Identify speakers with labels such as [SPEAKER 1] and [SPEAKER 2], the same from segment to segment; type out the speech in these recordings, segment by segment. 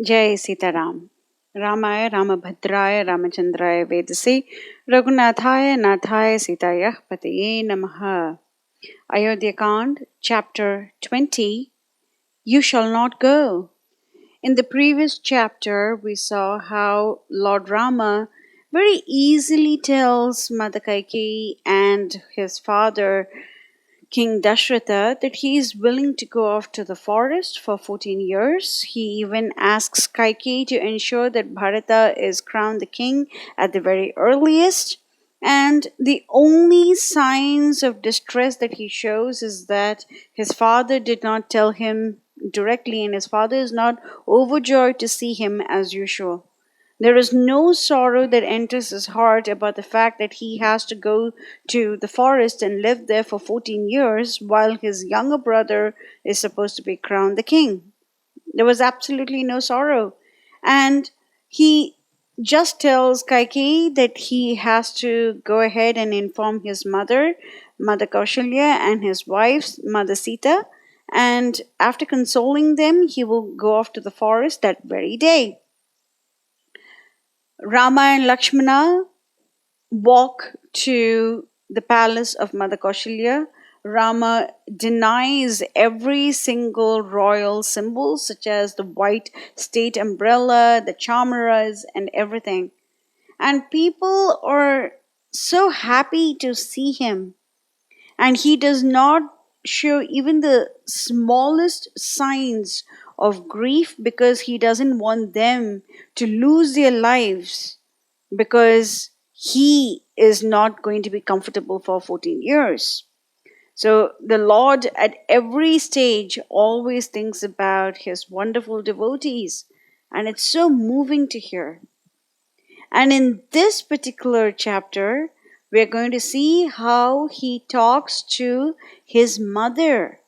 [SPEAKER 1] Jai Sitaram. Ramaya Ramabhadraya Ramachandraya Vedase Raghunathaya Nathaya Sitaya Pataye Namaha. Ayodhya Ch, Chapter 20. You shall not go. In the previous chapter, we saw how Lord Rama very easily tells Mother Kaikeyi and his father King Dasaratha that he is willing to go off to the forest for 14 years. He even asks Kaikeyi to ensure that Bharata is crowned the king at the very earliest. And the only signs of distress that he shows is that his father did not tell him directly, and his father is not overjoyed to see him as usual. There is no sorrow that enters his heart about the fact that he has to go to the forest and live there for 14 years while his younger brother is supposed to be crowned the king. There was absolutely no sorrow. And he just tells Kaikeyi that he has to go ahead and inform his mother, Mother Kaushalya, and his wife, Mother Sita. And after consoling them, he will go off to the forest that very day. Rama and Lakshmana walk to the palace of Mother Kaushalya. Rama denies every single royal symbol, such as the white state umbrella, the chamaras, and everything. And people are so happy to see him. And he does not show even the smallest signs of grief because he doesn't want them to lose their lives because he is not going to be comfortable for 14 years. So the Lord at every stage always thinks about his wonderful devotees, and it's so moving to hear. And in this particular chapter, we're going to see how he talks to his mother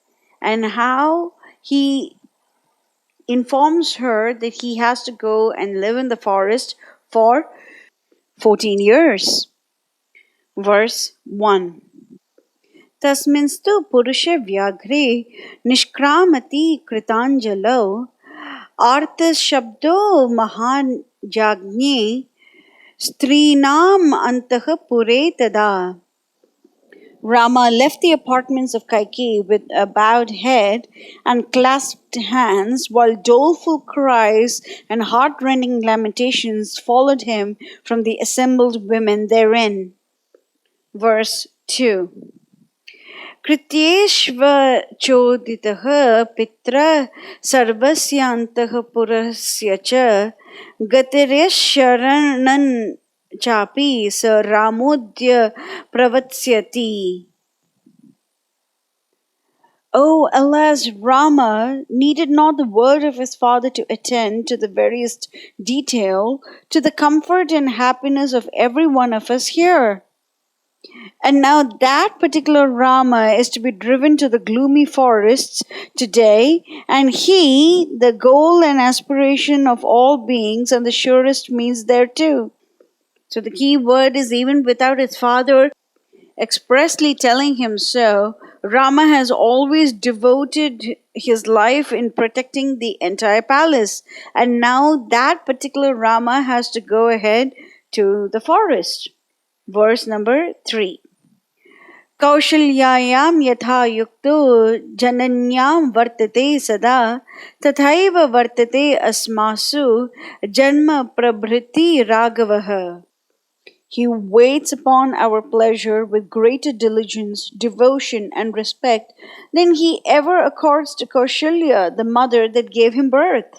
[SPEAKER 1] and how he informs her that he has to go and live in the forest for 14 years. Verse 1. Tasminstu purusha vyagre nishkramati kritanjalo artas shabdo mahan jagne strinam antah pure tada. Rama left the apartments of Kaikeyi with a bowed head and clasped hands, while doleful cries and heart-rending lamentations followed him from the assembled women therein. Verse 2. कृत्येष्वचोदितः पित्र सर्वस्यान्तः पुरस्य च गतिर्यशरणं चापि स रामोद्य प्रवत्स्यति. Oh, alas, Rama needed not the word of his father to attend to the veriest detail to the comfort and happiness of every one of us here. And now that particular Rama is to be driven to the gloomy forests today, and he, the goal and aspiration of all beings, and the surest means there too. So the key word is even without his father expressly telling him so, Rama has always devoted his life in protecting the entire palace. And now that particular Rama has to go ahead to the forest. Verse number 3. कौशल्यायां यथा युक्तो जनन्यां वर्तते सदा तथैव वर्तते अस्मासु जन्म प्रभृति राघवः. He waits upon our pleasure with greater diligence, devotion, and respect than he ever accords to Kaushalya, the mother that gave him birth.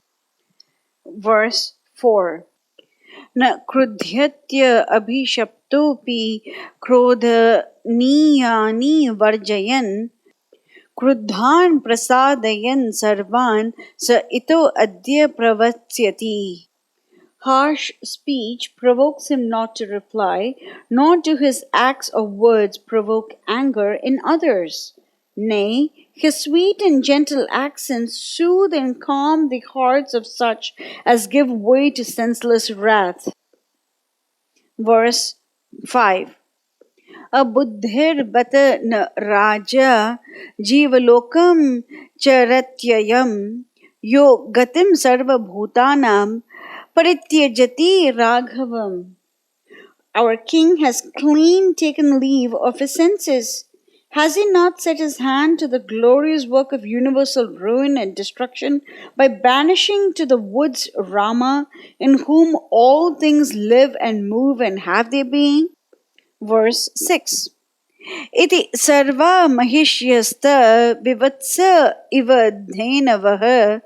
[SPEAKER 1] Verse 4. न क्रुध्यत्य अभिशप्तोऽपि क्रोधनीयानि वर्जयन् क्रुद्धान् प्रसादयन् सर्वान् स इतो अद्य प्रवत्स्यति. Harsh speech provokes him not to reply, nor do his acts or words provoke anger in others. Nay, his sweet and gentle accents soothe and calm the hearts of such as give way to senseless wrath. Verse 5. Abuddhir bata na raja jivalokam charatyayam yo gatim sarva bhutanam parityajati raghavam. Our king has clean taken leave of his senses. Has he not set his hand to the glorious work of universal ruin and destruction by banishing to the woods Rama, in whom all things live and move and have their being? Verse 6. Iti sarva mahishyasta vivatsa iva dhenavah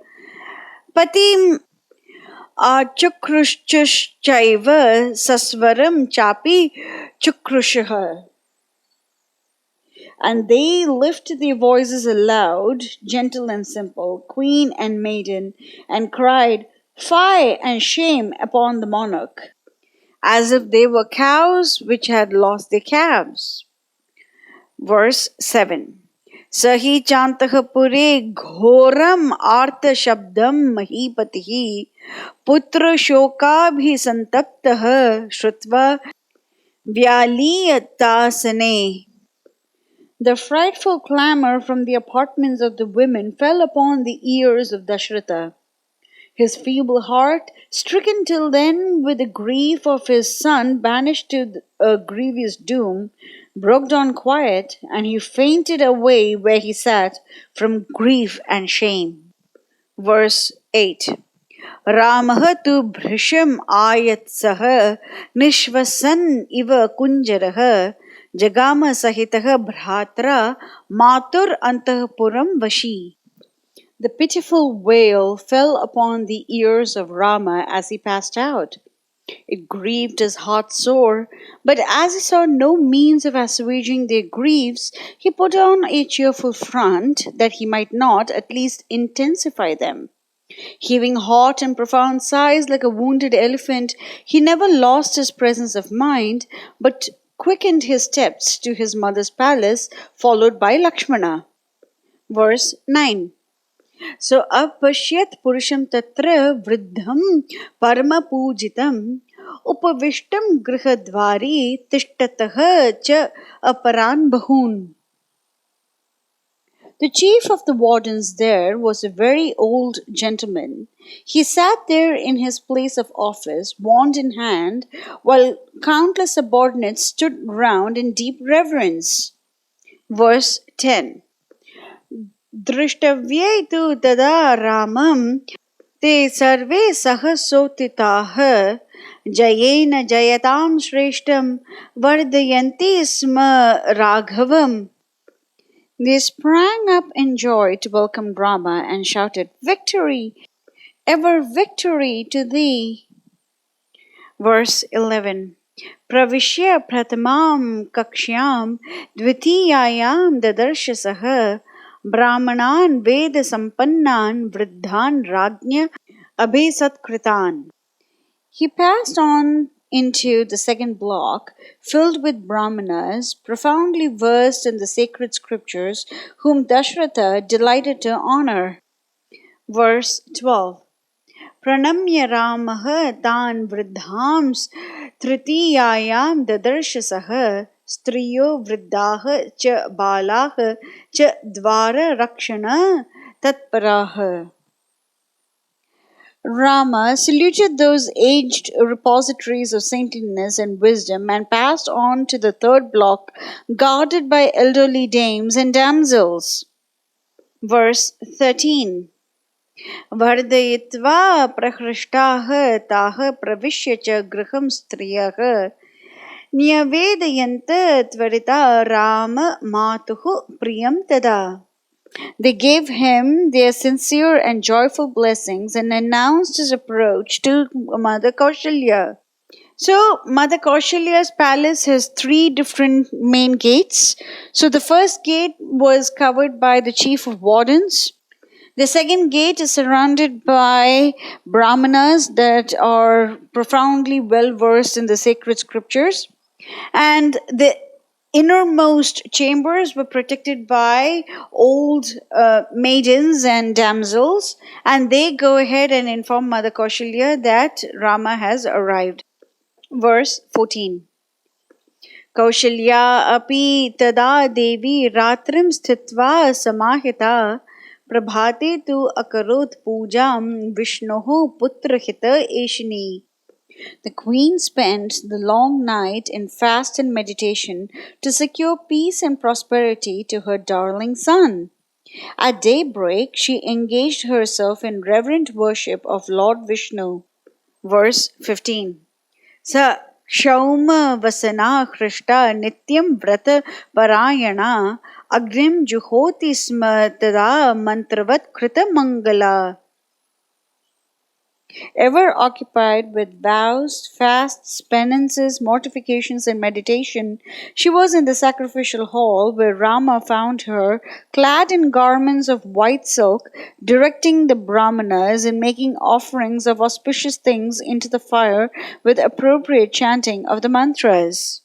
[SPEAKER 1] patim achukrushchaiva sasvaram chapi chukrushaha. And they lifted their voices aloud, gentle and simple, queen and maiden, and cried, Fie and shame upon the monarch, as if they were cows which had lost their calves. Verse 7. Sahi chantah pure ghoram artha shabdam mahipatihi putra shokabhi santaptah shrutva vyaliyatasane. The frightful clamor from the apartments of the women fell upon the ears of Dasaratha. His feeble heart, stricken till then with the grief of his son banished to a grievous doom, broke down quiet, and he fainted away where he sat from grief and shame. Verse 8. Ramah tu bhrisham ayatsah nishvasan iva kunjarah jagama sahitah bhratra matur antapuram vashi. The pitiful wail fell upon the ears of Rama as he passed out. It grieved his heart sore, but as he saw no means of assuaging their griefs, he put on a cheerful front that he might not at least intensify them. Heaving hot and profound sighs like a wounded elephant, he never lost his presence of mind, but quickened his steps to his mother's palace, followed by Lakshmana. Verse 9. So apashyat purusham tatra vridham parama pujitam upavishtam grihadvari tishtatah cha aparan bahun. The chief of the wardens there was a very old gentleman. He sat there in his place of office, wand in hand, while countless subordinates stood round in deep reverence. Verse 10. Drishtavye tu tada ramam te sarve sahasotitaha jayena jayatam shreshtam vardayanti sma raghavam. They sprang up in joy to welcome Rama and shouted, Victory! Ever victory to thee! Verse 11. Pravishya pratamam kakshyam dvitiyayam dadarshasah brahmanan veda sampannan vriddhan rajnya abhisat. He passed on into the second block, filled with brahmanas, profoundly versed in the sacred scriptures, whom Dasaratha delighted to honor. Verse 12. Pranamya Ramah tan vriddhams tritiyayam dadarshasah striyo vriddah cha balah cha dvara rakshana tatparah. Rama saluted those aged repositories of saintliness and wisdom and passed on to the third block, guarded by elderly dames and damsels. Verse 13. Vardayitva prahrishtaha taha pravishya cha griham striyah nyavedayanta tvarita Rama matuhu priyam tada. They gave him their sincere and joyful blessings and announced his approach to Mother Kaushalya. So, Mother Kaushalya's palace has three different main gates. So, the first gate was covered by the chief of wardens. The second gate is surrounded by brahmanas that are profoundly well versed in the sacred scriptures. And the innermost chambers were protected by old maidens and damsels, and they go ahead and inform Mother Kaushalya that Rama has arrived. Verse 14. Kaushalya api tada devi ratrim sthitva samahita Prabhate tu akarot pujam Vishnoho putra hita eshini. The queen spent the long night in fast and meditation to secure peace and prosperity to her darling son. At daybreak, she engaged herself in reverent worship of Lord Vishnu. Verse 15. Sa Shauma Vasana Krishta Nityam Vrata Parayana Agrim Juhoti Sma Tada Mantravat Krita Mangala. Ever occupied with vows, fasts, penances, mortifications, and meditation, she was in the sacrificial hall where Rama found her, clad in garments of white silk, directing the brahmanas in making offerings of auspicious things into the fire with appropriate chanting of the mantras.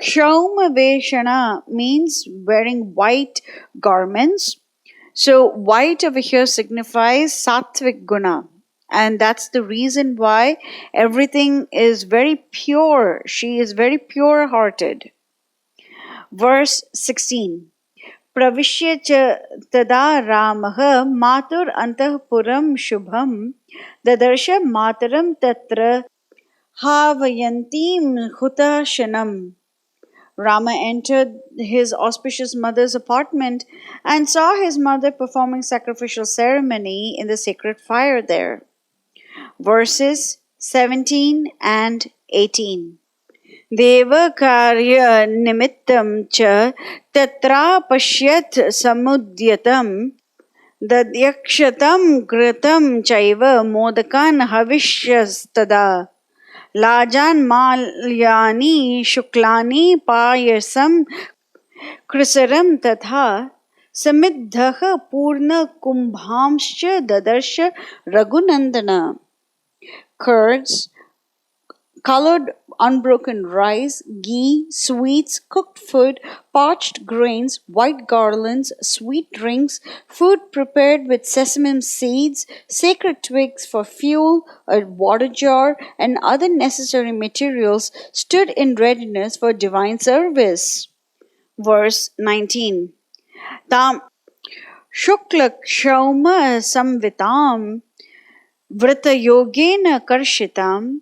[SPEAKER 1] Kshaumaveshana means wearing white garments. So, white over here signifies sattvic guna. And that's the reason why everything is very pure. She is very pure hearted. Verse 16. Pravishya cha tada Ramaha matur antahpuram shubham dadarsha mataram tatra havayantim hutashanam. Rama entered his auspicious mother's apartment and saw his mother performing sacrificial ceremony in the sacred fire there. Verses 17 and 18. Deva karya nimittam cha tatra pashyat samudyatam dadyakshatam kritam chaiva modakan havishyastada. Lajan malyani shuklani payasam krisaram tatha samiddha purna kumbhamscha dadarsha raghunandana. Curds, colored unbroken rice, ghee, sweets, cooked food, parched grains, white garlands, sweet drinks, food prepared with sesame seeds, sacred twigs for fuel, a water jar, and other necessary materials stood in readiness for divine service. Verse 19. Tam Shukla Kshauma Samvitam Vrata Karshitam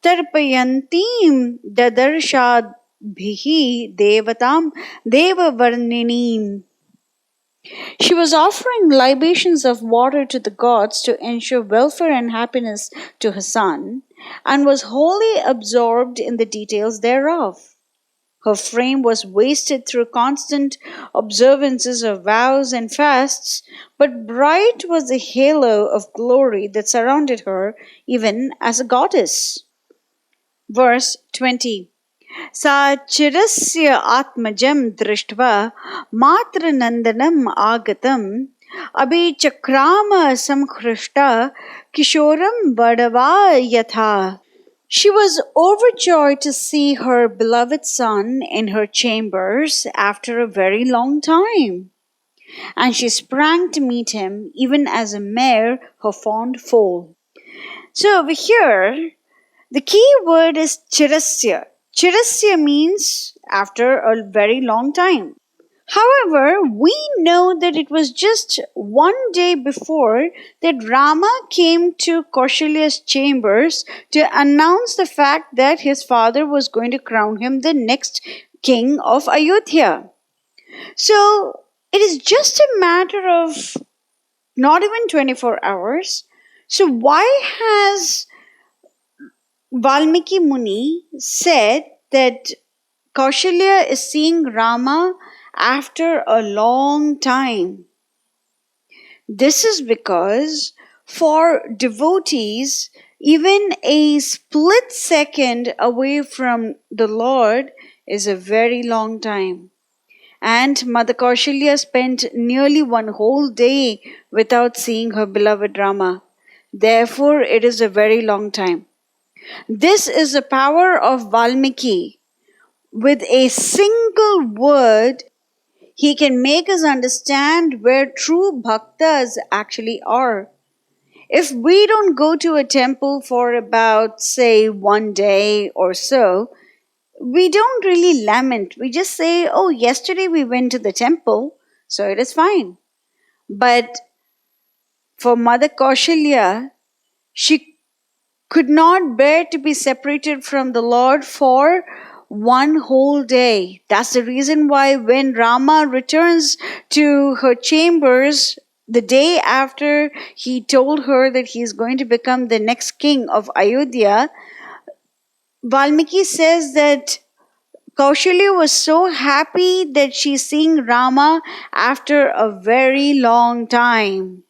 [SPEAKER 1] Tarpayantim Dadarshadbhihi Devatam Devavarninim. She was offering libations of water to the gods to ensure welfare and happiness to her son, and was wholly absorbed in the details thereof. Her frame was wasted through constant observances of vows and fasts, but bright was the halo of glory that surrounded her, even as a goddess. Verse 20. Sa chirasya atmajam drishtva matranandanam agatam abhichakrama samkhrishta kishoram vadava yatha. She was overjoyed to see her beloved son in her chambers after a very long time, and she sprang to meet him, even as a mare her fond foal. So over here, the key word is chirasya. Chirasya means after a very long time. However, we know that it was just one day before that Rama came to Kaushalya's chambers to announce the fact that his father was going to crown him the next king of Ayodhya. So it is just a matter of not even 24 hours. So why has Valmiki Muni said that Kaushalya is seeing Rama after a long time? This is because for devotees, even a split second away from the Lord is a very long time. And Mother Kaushalya spent nearly one whole day without seeing her beloved Rama. Therefore, it is a very long time. This is the power of Valmiki. With a single word, he can make us understand where true bhaktas actually are. If we don't go to a temple for about, say, one day or so, we don't really lament. We just say, oh, yesterday we went to the temple, so it is fine. But For Mother Kaushalya, she could not bear to be separated from the Lord for one whole day. That's the reason why when Rama returns to her chambers the day after he told her that he is going to become the next king of Ayodhya, Valmiki says that Kaushalya was so happy that she's seeing Rama after a very long time.